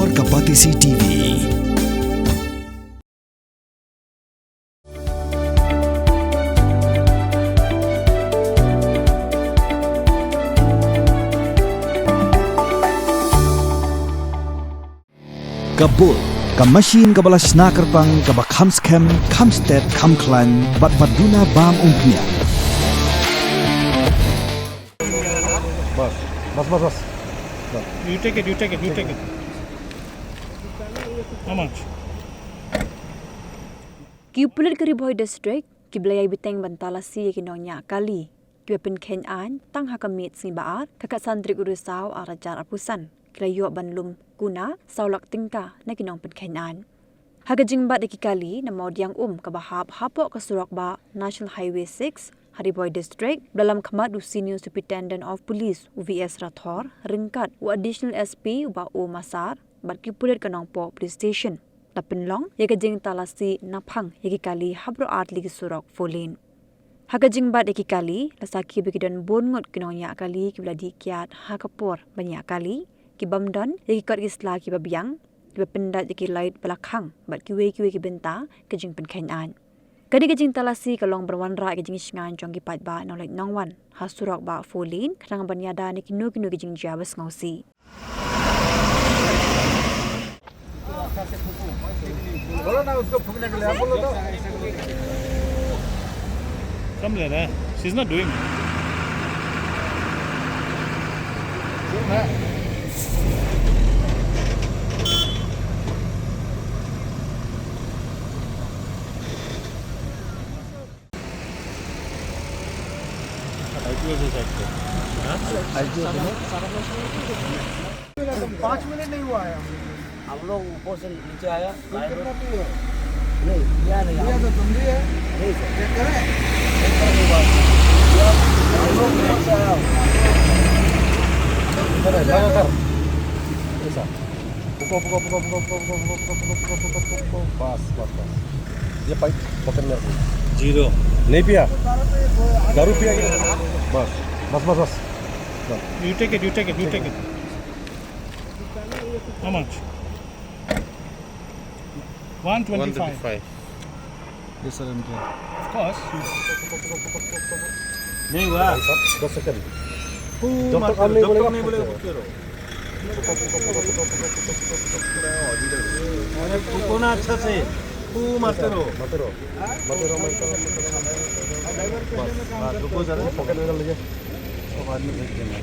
Ekor Kapatisi TV. Kabul, kamasin kabalas nakarpang kabakhamskem, kamstet, kamklan, batbaduna bam umpnya. Bas. You take it. How much? Pulit ke Ribhoi district, ki belayai biteng bantalasi ki Nongñiah kali. Ki Pynkheiñ tang haka Miet sing baar, kakak santri urusau arajar apusan. Kila yuak banlum Kuna, saulak tingka na kinong Pynkheiñ. Haga jingbat iki kali na mau diang kabahap hapok ke surak ba National Highway 6, Ribhoi District, dalam khamat Senior Superintendent of Police UVS Rathor, ringkat u Additional SP ba O Masar, bat ki Pulit ke Nongpo Police Station. Lapin long, yaga jing talasi naphang yaki kali habro art ligi surak folin. Haga jingbat iki kali, lasaki begidan bongot Nongñiah kali ki beladi kiat hakapor banyak kali, ki bamdan yaki kat isla ki babiang, ki pendat yaki lait belakang, bat kiwe ki benta ke jing Pynkheiñ. Kadi kejing talasi kalong berwanra kejing isngan jong gipat ba nolait nongwan hasurak ba folin kadang banyada ni kinu kejing jabas ngausi. Come there, she's not doing. पाँच मिनट नहीं हुआ है हम लोग ऊपर से नीचे आया नहीं नहीं तो तुम भी है नहीं सर चेक करें हम लोग ऊपर से आया लगातार ऐसा बस ये पाइप पकड़ने Zero. नहीं पिया दारू पिया बस You take it. How much? 125. Yes sir, Of course. नहीं हुआ 10 सेकंड जब तक नहीं बोलेगा अरे फूको ना अच्छा से मत करो बस रुको जरा पॉकेट में लीजिए बाद में भेज देना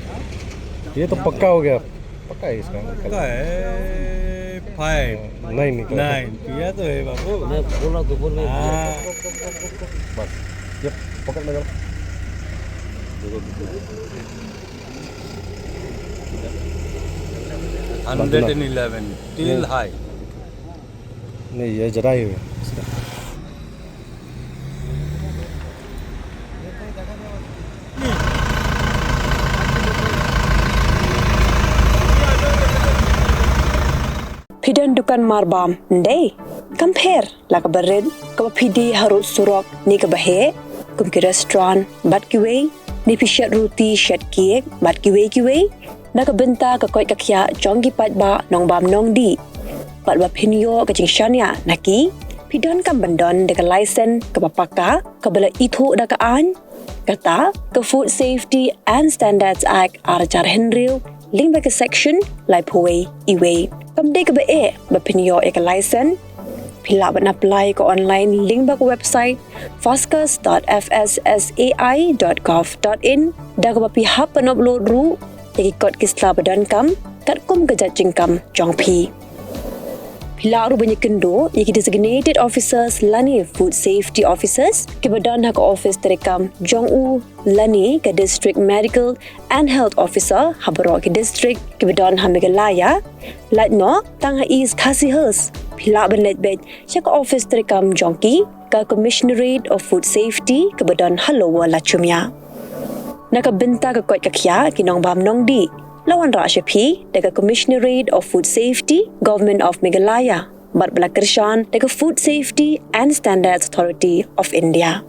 ये तो पक्का हो गया पक्का है इसका पक्का है 5 नहीं 9 किया तो है बाबू मैं बोला तो बोल बस ये पॉकेट में 111 till high. नहीं ये जरा ही है इसका Pidan dukan marbam, ndai. Compare laka bered, kaba pidi harut surak ni kabahe, kum ki restaurant, bat kiwe, ni pishat roti shat kiek, bat kiwe, naka benta ka koit kakya jongi pat ba nong bam nong di. Pat ba pinyo ka jing shania naki, pidan kam bandon deka license ka papaka, ka bala itho da ka an, kata ka Food Safety and Standards Act arajar henril, link ba ka section lai phuwe iwe. Kamde ka ba pinyo ka license, pila ba na apply ka online link ba ka website foscas.fssai.gov.in da ka ba pihap pa upload ru ikot kisla badan kam kat kum ka judging kam jong pi. Pila ru banyak kendo iki designated officers lani food safety officers ke badan hak office terekam jong u lani ka district medical and health officer habaro ke district ke badan hamigalaya latno tang ha is khasihers pila banlet bed chak office terekam jongki ka commissionerate of food safety ke badan halowa lachumya nakabenta ka kot kakya kinong bam nong di lawan Rashapi daga Commissionerate of Food Safety, Government of Meghalaya, Bat Balakrishnan daga Food Safety and Standards Authority of India.